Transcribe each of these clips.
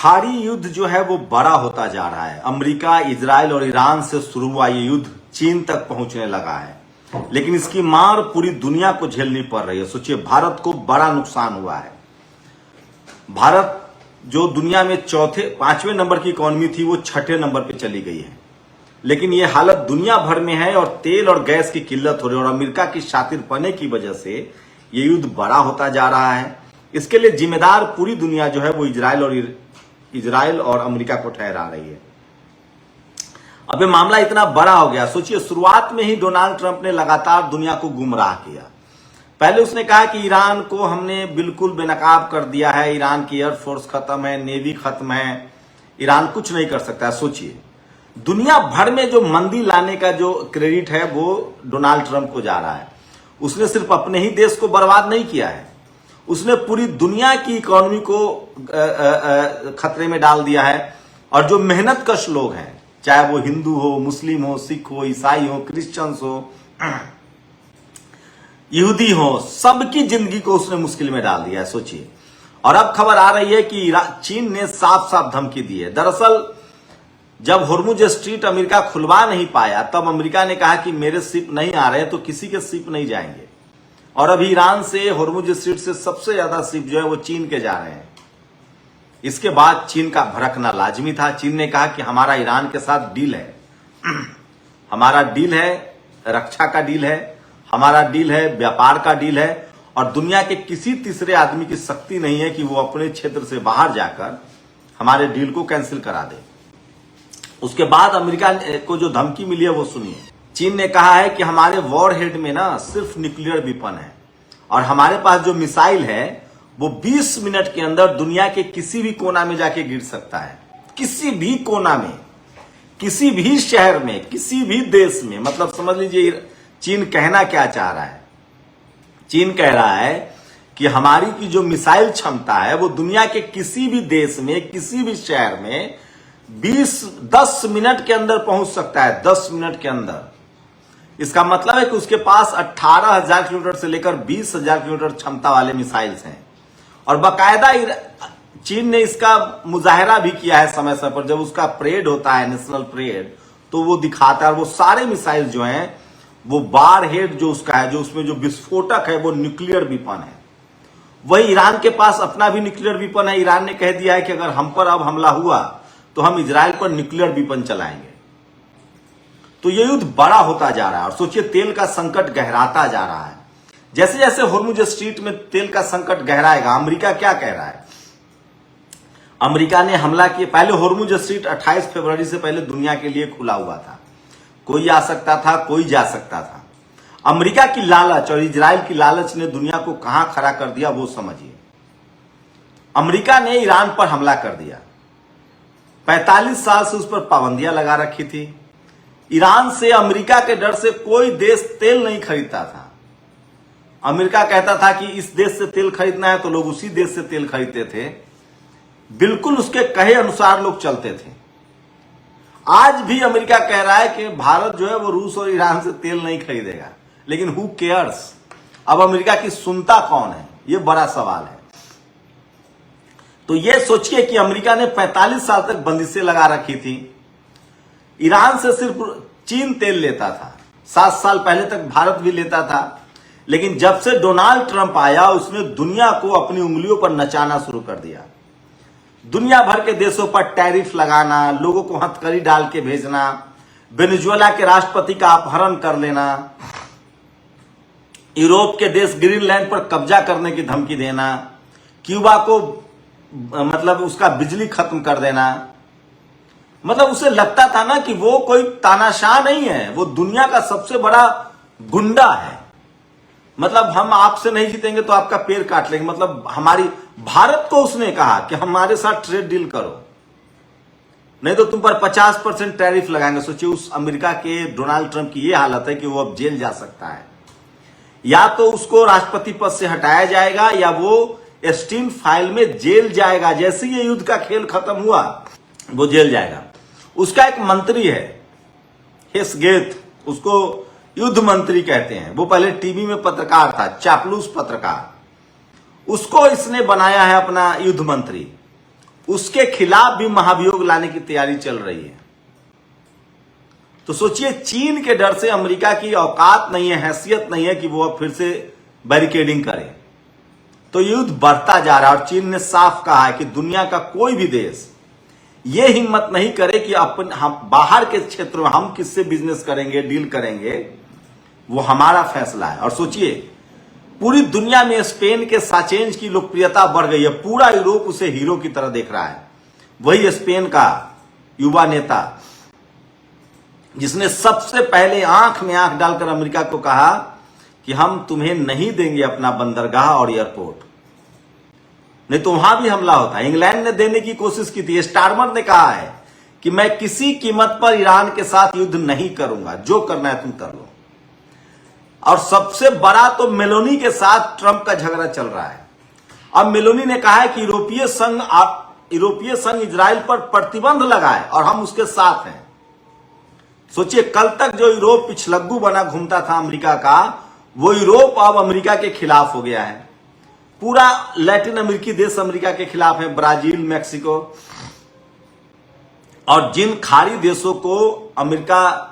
खाड़ी युद्ध जो है वो बड़ा होता जा रहा है। अमेरिका, इजराइल और ईरान से शुरू हुआ ये युद्ध चीन तक पहुंचने लगा है, लेकिन इसकी मार पूरी दुनिया को झेलनी पड़ रही है। सोचिए, भारत को बड़ा नुकसान हुआ है। भारत जो दुनिया में पांचवें नंबर की इकोनॉमी थी, वो छठे नंबर पे चली गई है। लेकिन ये हालत दुनिया भर में है और तेल और गैस की किल्लत हो रही है और अमेरिका की शातिरपने की वजह से ये युद्ध बड़ा होता जा रहा है। इसके लिए जिम्मेदार पूरी दुनिया जो है वो इजराइल और अमेरिका को ठहरा रही है। अब ये मामला इतना बड़ा हो गया। सोचिए, शुरुआत में ही डोनाल्ड ट्रंप ने लगातार दुनिया को गुमराह किया। पहले उसने कहा कि ईरान को हमने बिल्कुल बेनकाब कर दिया है, ईरान की एयरफोर्स खत्म है, नेवी खत्म है, ईरान कुछ नहीं कर सकता है। सोचिए, दुनिया भर में जो मंदी लाने का जो क्रेडिट है वो डोनाल्ड ट्रंप को जा रहा है। उसने सिर्फ अपने ही देश को बर्बाद नहीं किया है, उसने पूरी दुनिया की इकोनॉमी को खतरे में डाल दिया है। और जो मेहनतकश लोग हैं, चाहे वो हिंदू हो, मुस्लिम हो, सिख हो, ईसाई हो, क्रिश्चियंस हो, यहूदी हो, सबकी जिंदगी को उसने मुश्किल में डाल दिया है। सोचिए, और अब खबर आ रही है कि चीन ने साफ साफ धमकी दी है। दरअसल जब होर्मुज स्ट्रीट अमेरिका खुलवा नहीं पाया, तब अमेरिका ने कहा कि मेरे शिप नहीं आ रहे तो किसी के शिप नहीं जाएंगे। और अभी ईरान से होर्मुज स्ट्रीट से सबसे ज्यादा शिप जो है वो चीन के जा रहे हैं। इसके बाद चीन का भड़कना लाजमी था। चीन ने कहा कि हमारा ईरान के साथ डील है, हमारा डील है, रक्षा का डील है, हमारा डील है, व्यापार का डील है, और दुनिया के किसी तीसरे आदमी की शक्ति नहीं है कि वो अपने क्षेत्र से बाहर जाकर हमारे डील को कैंसिल करा दे। उसके बाद अमेरिका को जो धमकी मिली है वो सुनिए। चीन ने कहा है कि हमारे वॉरहेड में ना सिर्फ न्यूक्लियर वेपन है और हमारे पास जो मिसाइल है वो 20 मिनट के अंदर दुनिया के किसी भी कोना में जाके गिर सकता है। किसी भी कोना में, किसी भी शहर में, किसी भी देश में। मतलब समझ लीजिए चीन कहना क्या चाह रहा है। चीन कह रहा है कि हमारी की जो मिसाइल क्षमता है वो दुनिया के किसी भी देश में, किसी भी शहर में 10 मिनट के अंदर पहुंच सकता है। 10 मिनट के अंदर। इसका मतलब है कि उसके पास 18,000 किलोमीटर से लेकर 20,000 किलोमीटर क्षमता वाले मिसाइल्स हैं। और बाकायदा चीन ने इसका मुजाहरा भी किया है समय समय पर। जब उसका परेड होता है, नेशनल परेड, तो वो दिखाता है। वो सारे मिसाइल जो हैं वो बार हेड जो उसका है, जो उसमें जो विस्फोटक है वो न्यूक्लियर वेपन है। वही ईरान के पास अपना भी न्यूक्लियर वेपन है। ईरान ने कह दिया है कि अगर हम पर अब हमला हुआ तो हम इजराइल पर न्यूक्लियर वेपन चलाएंगे। तो ये युद्ध बड़ा होता जा रहा है। और सोचिए, तेल का संकट गहराता जा रहा है। जैसे जैसे होर्मुज स्ट्रीट में तेल का संकट गहराएगा, अमेरिका क्या कह रहा है? अमेरिका ने हमला किया। पहले होर्मुज स्ट्रीट 28 फरवरी से पहले दुनिया के लिए खुला हुआ था। कोई आ सकता था, कोई जा सकता था। अमेरिका की लालच और इजराइल की लालच ने दुनिया को कहां खड़ा कर दिया वो समझिए। अमेरिका ने ईरान पर हमला कर दिया। 45 साल से उस पर पाबंदियां लगा रखी थी। ईरान से, अमेरिका के डर से कोई देश तेल नहीं खरीदता था। अमेरिका कहता था कि इस देश से तेल खरीदना है तो लोग उसी देश से तेल खरीदते थे। बिल्कुल उसके कहे अनुसार लोग चलते थे। आज भी अमेरिका कह रहा है कि भारत जो है वो रूस और ईरान से तेल नहीं खरीदेगा, लेकिन हु केयर्स? अब अमेरिका की सुनता कौन है, ये बड़ा सवाल है। तो ये सोचिए कि अमेरिका ने 45 साल तक बंदिशें लगा रखी थी। ईरान से सिर्फ चीन तेल लेता था। 7 साल पहले तक भारत भी लेता था। लेकिन जब से डोनाल्ड ट्रंप आया, उसने दुनिया को अपनी उंगलियों पर नचाना शुरू कर दिया। दुनिया भर के देशों पर टैरिफ लगाना, लोगों को हथकड़ी डाल के भेजना, वेनेजुएला के राष्ट्रपति का अपहरण कर लेना, यूरोप के देश ग्रीनलैंड पर कब्जा करने की धमकी देना, क्यूबा को मतलब उसका बिजली खत्म कर देना। मतलब उसे लगता था ना कि वो कोई तानाशाह नहीं है, वो दुनिया का सबसे बड़ा गुंडा है। मतलब हम आपसे नहीं जीतेंगे तो आपका पैर काट लेंगे। मतलब हमारी भारत को उसने कहा कि हमारे साथ ट्रेड डील करो, नहीं तो तुम पर 50% टैरिफ लगाएंगे। सोचिए, उस अमेरिका के डोनाल्ड ट्रंप की ये हालत है कि वो अब जेल जा सकता है। या तो उसको राष्ट्रपति पद से हटाया जाएगा या वो एस्टीन फाइल में जेल जाएगा। जैसे ये युद्ध का खेल खत्म हुआ वो जेल जाएगा। उसका एक मंत्री है, हेस्गेथ, उसको युद्ध मंत्री कहते हैं। वो पहले टीवी में पत्रकार था, चापलूस पत्रकार। उसको इसने बनाया है अपना युद्ध मंत्री। उसके खिलाफ भी महाभियोग लाने की तैयारी चल रही है। तो सोचिए, चीन के डर से अमेरिका की औकात नहीं है, हैसियत नहीं है कि वो अब फिर से बैरिकेडिंग करे। तो युद्ध बढ़ता जा रहा है और चीन ने साफ कहा है कि दुनिया का कोई भी देश ये हिम्मत नहीं करे कि हम बाहर के क्षेत्र में हम किससे बिजनेस करेंगे, डील करेंगे, वो हमारा फैसला है। और सोचिए, पूरी दुनिया में स्पेन के साचेंज की लोकप्रियता बढ़ गई है, पूरा यूरोप उसे हीरो की तरह देख रहा है। वही स्पेन का युवा नेता जिसने सबसे पहले आंख में आंख डालकर अमेरिका को कहा कि हम तुम्हें नहीं देंगे अपना बंदरगाह और एयरपोर्ट, नहीं तो वहां भी हमला होता है। इंग्लैंड ने देने की कोशिश की थी। स्टारमर ने कहा है कि मैं किसी कीमत पर ईरान के साथ युद्ध नहीं करूंगा, जो करना है तुम कर लो। और सबसे बड़ा तो मेलोनी के साथ ट्रंप का झगड़ा चल रहा है। अब मेलोनी ने कहा है कि यूरोपीय संघ इजराइल पर प्रतिबंध लगाए और हम उसके साथ हैं। सोचिए, कल तक जो यूरोप पिछलग्गू बना घूमता था अमेरिका का, वो यूरोप अब अमेरिका के खिलाफ हो गया है। पूरा लैटिन अमेरिकी देश अमेरिका के खिलाफ है, ब्राजील, मैक्सिको। और जिन खाड़ी देशों को अमेरिका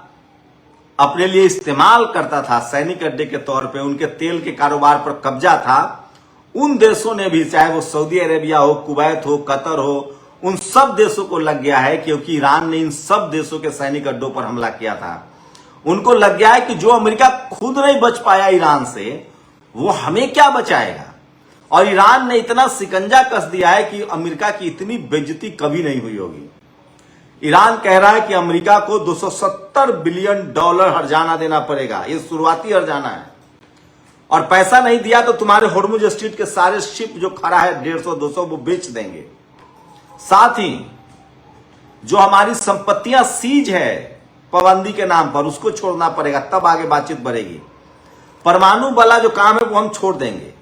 अपने लिए इस्तेमाल करता था सैनिक अड्डे के तौर पे, उनके तेल के कारोबार पर कब्जा था, उन देशों ने भी, चाहे वो सऊदी अरेबिया हो, कुवैत हो, कतर हो, उन सब देशों को लग गया है, क्योंकि ईरान ने इन सब देशों के सैनिक अड्डों पर हमला किया था। उनको लग गया है कि जो अमेरिका खुद नहीं बच पाया ईरान से, वो हमें क्या बचाएगा। और ईरान ने इतना सिकंजा कस दिया है कि अमेरिका की इतनी बेइज्जती कभी नहीं हुई होगी। ईरान कह रहा है कि अमेरिका को $270 बिलियन हर्जाना देना पड़ेगा। ये शुरुआती हर्जाना है, और पैसा नहीं दिया तो तुम्हारे होर्मुज स्ट्रीट के सारे शिप जो खड़ा है 150-200 वो बेच देंगे। साथ ही जो हमारी संपत्तियां सीज है पाबंदी के नाम पर, उसको छोड़ना पड़ेगा, तब आगे बातचीत बढ़ेगी। परमाणु वाला जो काम है वो हम छोड़ देंगे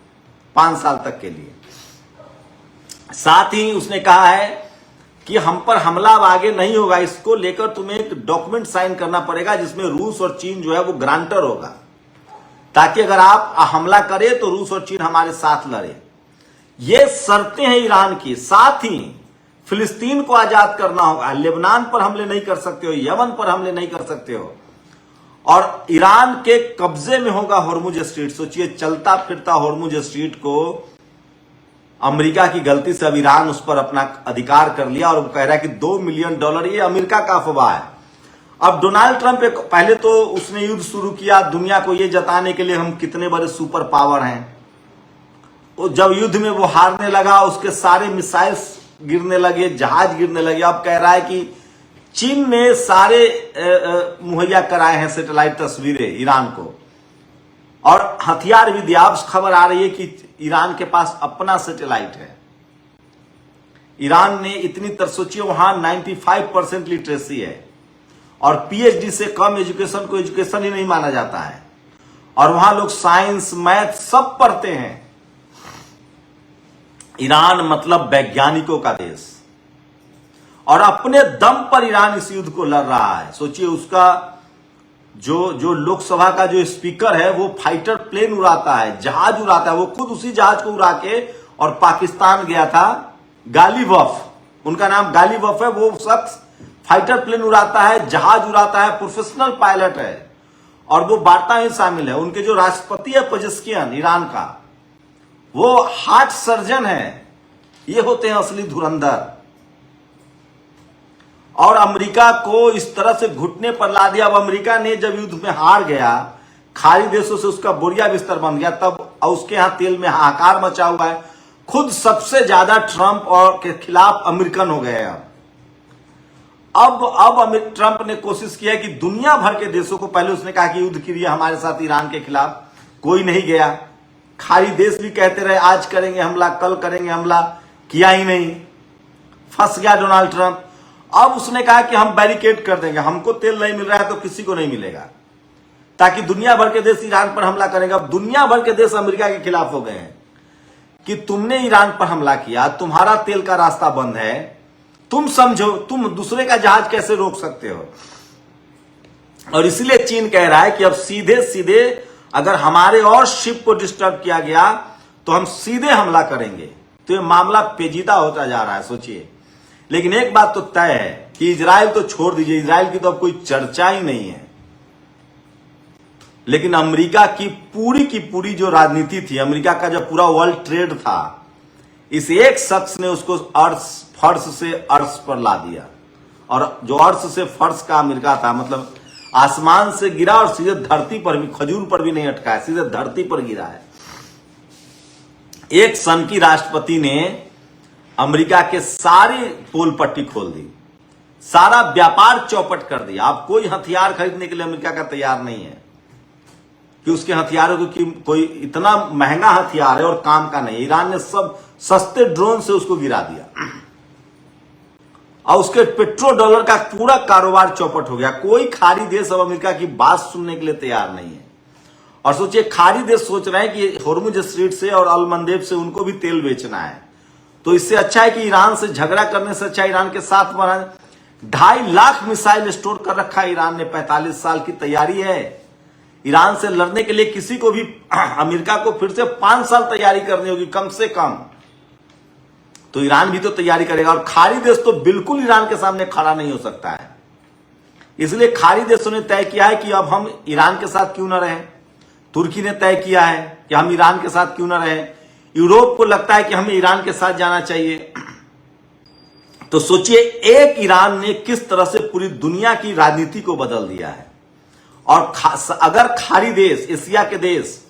5 साल तक के लिए। साथ ही उसने कहा है कि हम पर हमला अब आगे नहीं होगा, इसको लेकर तुम्हें एक डॉक्यूमेंट साइन करना पड़ेगा जिसमें रूस और चीन जो है वो ग्रांटर होगा, ताकि अगर आप हमला करें तो रूस और चीन हमारे साथ लड़े। ये शर्तें हैं ईरान की। साथ ही फिलिस्तीन को आजाद करना होगा, लेबनान पर हमले नहीं कर सकते हो, यमन पर हमले नहीं कर सकते हो, और ईरान के कब्जे में होगा होर्मुज स्ट्रीट। सोचिए, चलता फिरता होर्मुज स्ट्रीट को अमेरिका की गलती से अब ईरान उस पर अपना अधिकार कर लिया, और वो कह रहा है कि $2 मिलियन ये अमेरिका का अफवाह है। अब डोनाल्ड ट्रंप पहले तो उसने युद्ध शुरू किया दुनिया को ये जताने के लिए हम कितने बड़े सुपर पावर हैं। तो जब युद्ध में वो हारने लगा, उसके सारे मिसाइल्स गिरने लगे, जहाज गिरने लगे। अब कह रहा है कि चीन ने सारे मुहैया कराए हैं सैटेलाइट तस्वीरें ईरान को, और हथियार भी दिया। अब खबर आ रही है कि ईरान के पास अपना सैटेलाइट है। ईरान ने इतनी सोचिए, वहां 95% लिटरेसी है, और पीएचडी से कम एजुकेशन को एजुकेशन ही नहीं माना जाता है, और वहां लोग साइंस, मैथ सब पढ़ते हैं। ईरान मतलब वैज्ञानिकों का देश, और अपने दम पर ईरान इस युद्ध को लड़ रहा है। सोचिए, उसका जो लोकसभा का जो स्पीकर है वो फाइटर प्लेन उड़ाता है, जहाज उड़ाता है। वो खुद उसी जहाज को उड़ा के और पाकिस्तान गया था। गालिबफ, उनका नाम गालिबफ है। वो शख्स फाइटर प्लेन उड़ाता है, जहाज उड़ाता है, प्रोफेशनल पायलट है, और वो वार्ता में शामिल है। उनके जो राष्ट्रपति है पेजेस्कियन ईरान का, वो हार्ट सर्जन है। ये होते हैं असली धुरंधर। और अमेरिका को इस तरह से घुटने पर ला दिया। अब अमेरिका ने जब युद्ध में हार गया, खाड़ी देशों से उसका बोरिया बिस्तर बन गया, तब उसके यहां तेल में हाहाकार मचा हुआ है। खुद सबसे ज्यादा ट्रंप और के खिलाफ अमेरिकन हो गए। अब ट्रंप ने कोशिश की है कि दुनिया भर के देशों को, पहले उसने कहा कि युद्ध कीजिए हमारे साथ ईरान के खिलाफ, कोई नहीं गया। खाड़ी देश भी कहते रहे आज करेंगे हमला, कल करेंगे हमला, किया ही नहीं, फंस गया डोनाल्ड ट्रंप। अब उसने कहा कि हम बैरिकेड कर देंगे, हमको तेल नहीं मिल रहा है तो किसी को नहीं मिलेगा, ताकि दुनिया भर के देश ईरान पर हमला करेंगे। अब दुनिया भर के देश अमेरिका के खिलाफ हो गए हैं कि तुमने ईरान पर हमला किया, तुम्हारा तेल का रास्ता बंद है, तुम समझो तुम दूसरे का जहाज कैसे रोक सकते हो। और इसलिए चीन कह रहा है कि अब सीधे सीधे अगर हमारे और शिप को डिस्टर्ब किया गया तो हम सीधे हमला करेंगे। तो ये मामला पेचीदा होता जा रहा है। सोचिए, लेकिन एक बात तो तय है कि इजराइल तो छोड़ दीजिए, इजराइल की तो अब कोई चर्चा ही नहीं है, लेकिन अमेरिका की पूरी जो राजनीति थी, अमेरिका का जो पूरा वर्ल्ड ट्रेड था, इस एक शख्स ने उसको फर्श से अर्श पर ला दिया। और जो अर्श से फर्श का अमेरिका था, मतलब आसमान से गिरा और सीधे धरती पर भी, खजूर पर भी नहीं अटका है, सीधे धरती पर गिरा है। एक सन की राष्ट्रपति ने अमेरिका के सारी पोल पट्टी खोल दी, सारा व्यापार चौपट कर दिया। अब कोई हथियार खरीदने के लिए अमेरिका का तैयार नहीं है कि उसके हथियारों की कोई इतना महंगा हथियार है और काम का नहीं। ईरान ने सब सस्ते ड्रोन से उसको गिरा दिया और उसके पेट्रो डॉलर का पूरा कारोबार चौपट हो गया। कोई खाड़ी देश अब अमेरिका की बात सुनने के लिए तैयार नहीं है। और सोचिए, खाड़ी देश सोच रहे हैं कि होर्मुज स्ट्रीट से और अल-मंदेब से उनको भी तेल बेचना है, तो इससे अच्छा है कि ईरान से झगड़ा करने से अच्छा ईरान के साथ बना। 2.5 लाख मिसाइल स्टोर कर रखा है ईरान ने, 45 साल की तैयारी है ईरान से लड़ने के लिए। किसी को भी अमेरिका को फिर से 5 साल तैयारी करनी होगी कम से कम, तो ईरान भी तो तैयारी करेगा। और खाड़ी देश तो बिल्कुल ईरान के सामने खड़ा नहीं हो सकता है। इसलिए खाड़ी देशों ने तय किया है कि अब हम ईरान के साथ क्यों न रहें। तुर्की ने तय किया है कि हम ईरान के साथ क्यों न रहें। यूरोप को लगता है कि हमें ईरान के साथ जाना चाहिए। तो सोचिए, एक ईरान ने किस तरह से पूरी दुनिया की राजनीति को बदल दिया है। और अगर खाड़ी देश, एशिया के देश,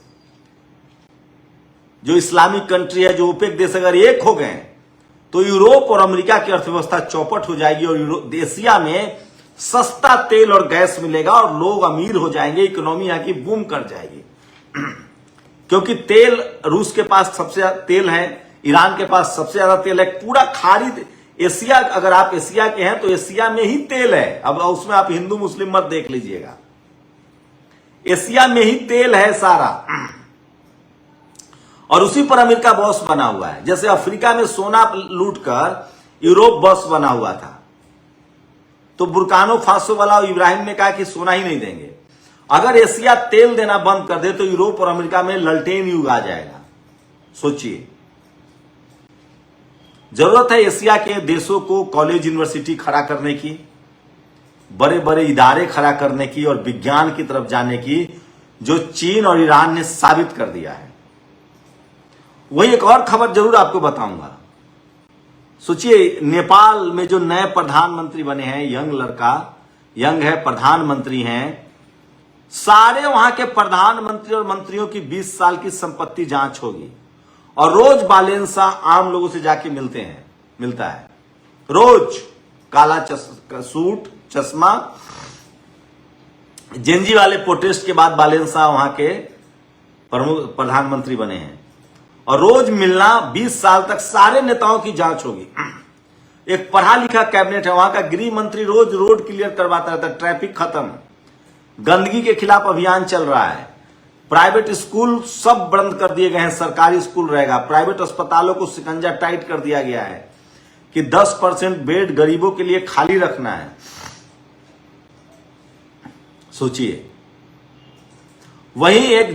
जो इस्लामिक कंट्री है, जो ओपेक देश अगर एक हो गए तो यूरोप और अमेरिका की अर्थव्यवस्था चौपट हो जाएगी और एशिया में सस्ता तेल और गैस मिलेगा और लोग अमीर हो जाएंगे, इकोनॉमी यहां की बूम कर जाएगी। क्योंकि तेल, रूस के पास सबसे ज्यादा तेल है, ईरान के पास सबसे ज्यादा तेल है। पूरा खाड़ी एशिया, अगर आप एशिया के हैं तो एशिया में ही तेल है। अब उसमें आप हिंदू मुस्लिम मत देख लीजिएगा, एशिया में ही तेल है सारा। और उसी पर अमेरिका बॉस बना हुआ है। जैसे अफ्रीका में सोना लूटकर यूरोप बॉस बना हुआ था, तो बुर्किना फासो वाला इब्राहिम ने कहा कि सोना ही नहीं देंगे। अगर एशिया तेल देना बंद कर दे तो यूरोप और अमेरिका में ललटेन युग आ जाएगा। सोचिए, जरूरत है एशिया के देशों को कॉलेज यूनिवर्सिटी खड़ा करने की, बड़े बड़े इदारे खड़ा करने की और विज्ञान की तरफ जाने की, जो चीन और ईरान ने साबित कर दिया है। वही एक और खबर जरूर आपको बताऊंगा। सोचिए, नेपाल में जो नए प्रधानमंत्री बने हैं, यंग लड़का, यंग है, प्रधानमंत्री हैं, सारे वहां के प्रधानमंत्री और मंत्रियों की 20 साल की संपत्ति जांच होगी। और रोज बालेंसा आम लोगों से जाके मिलता है, रोज काला सूट, चश्मा। जेनजी वाले प्रोटेस्ट के बाद बालेंसा वहां के प्रमुख प्रधानमंत्री बने हैं और रोज मिलना, 20 साल तक सारे नेताओं की जांच होगी। एक पढ़ा लिखा कैबिनेट है, वहां का गृह मंत्री रोज रोड क्लियर करवाता रहता है, ट्रैफिक खत्म, गंदगी के खिलाफ अभियान चल रहा है। प्राइवेट स्कूल सब बंद कर दिए गए हैं, सरकारी स्कूल रहेगा। प्राइवेट अस्पतालों को शिकंजा टाइट कर दिया गया है कि 10% बेड गरीबों के लिए खाली रखना है। सोचिए, वहीं एक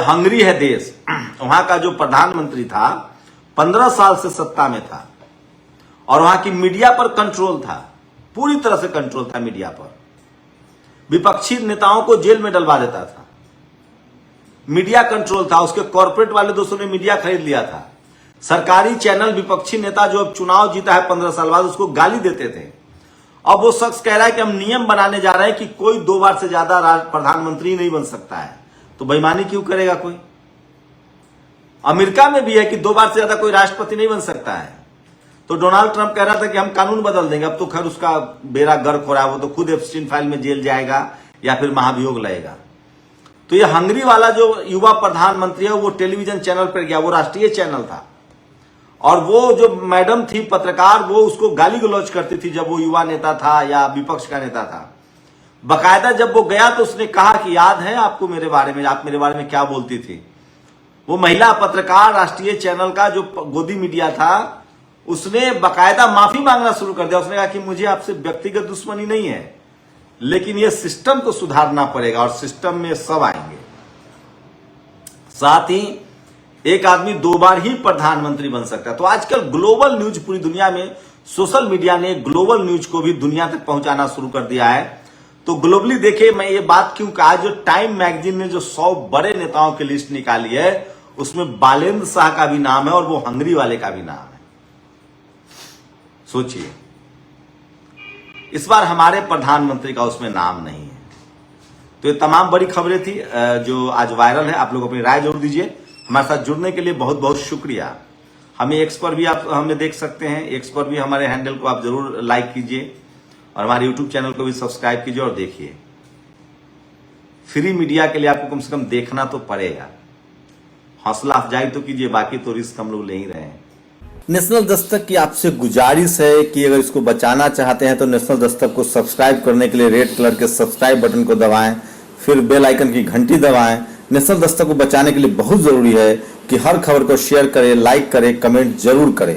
हंगरी है देश, वहां का जो प्रधानमंत्री था 15 साल से सत्ता में था और वहां की मीडिया पर कंट्रोल था, पूरी तरह से कंट्रोल था मीडिया पर। विपक्षी नेताओं को जेल में डलवा देता था, मीडिया कंट्रोल था। उसके कॉर्पोरेट वाले दोस्तों ने मीडिया खरीद लिया था। सरकारी चैनल, विपक्षी नेता जो अब चुनाव जीता है 15 साल बाद, उसको गाली देते थे। अब वो शख्स कह रहा है कि हम नियम बनाने जा रहे हैं कि कोई 2 बार से ज्यादा प्रधानमंत्री नहीं बन सकता है। तो बेईमानी क्यों करेगा कोई? अमेरिका में भी है कि 2 बार से ज्यादा कोई राष्ट्रपति नहीं बन सकता है। तो डोनाल्ड ट्रंप कह रहा था कि हम कानून बदल देंगे। अब तो खैर उसका बेड़ा गर्क हो रहा है, वो तो खुद एप्स्टीन फाइल में जेल जाएगा या फिर महाभियोग लगेगा। तो ये हंगरी वाला जो युवा प्रधानमंत्री है वो टेलीविजन चैनल पर गया, वो राष्ट्रीय चैनल था, और वो जो मैडम थी पत्रकार, वो उसको गाली गलौज करती थी जब वो युवा नेता था या विपक्ष का नेता था। बकायदा जब वो गया तो उसने कहा कि याद है आपको मेरे बारे में, आप मेरे बारे में क्या बोलती थी। वो महिला पत्रकार राष्ट्रीय चैनल का जो गोदी मीडिया था, उसने बकायदा माफी मांगना शुरू कर दिया। उसने कहा कि मुझे आपसे व्यक्तिगत दुश्मनी नहीं है, लेकिन ये सिस्टम को सुधारना पड़ेगा और सिस्टम में सब आएंगे। साथ ही एक आदमी 2 बार ही प्रधानमंत्री बन सकता है। तो आजकल ग्लोबल न्यूज पूरी दुनिया में सोशल मीडिया ने ग्लोबल न्यूज को भी दुनिया तक पहुंचाना शुरू कर दिया है। तो ग्लोबली देखिए, मैं ये बात क्यों कहा, जो टाइम मैगजीन ने जो 100 बड़े नेताओं की लिस्ट निकाली है उसमें बालेंद्र शाह का भी नाम है और वो हंगरी वाले का भी नाम है। सोचिए, इस बार हमारे प्रधानमंत्री का उसमें नाम नहीं है। तो ये तमाम बड़ी खबरें थी जो आज वायरल है। आप लोग अपनी राय जरूर दीजिए। हमारे साथ जुड़ने के लिए बहुत बहुत शुक्रिया। हमें एक्स पर भी आप हमें देख सकते हैं, एक्स पर भी हमारे हैंडल को आप जरूर लाइक कीजिए और हमारे यूट्यूब चैनल को भी सब्सक्राइब कीजिए और देखिए। फ्री मीडिया के लिए आपको कम से कम देखना तो पड़ेगा। हौसला अफजाई तो कीजिए, बाकी तो रिस्क हम लोग ले ही रहे हैं। नेशनल दस्तक की आपसे गुजारिश है कि अगर इसको बचाना चाहते हैं तो नेशनल दस्तक को सब्सक्राइब करने के लिए रेड कलर के सब्सक्राइब बटन को दबाएं, फिर बेल आइकन की घंटी दबाएं। नेशनल दस्तक को बचाने के लिए बहुत जरूरी है कि हर खबर को शेयर करें, लाइक करें, कमेंट जरूर करें।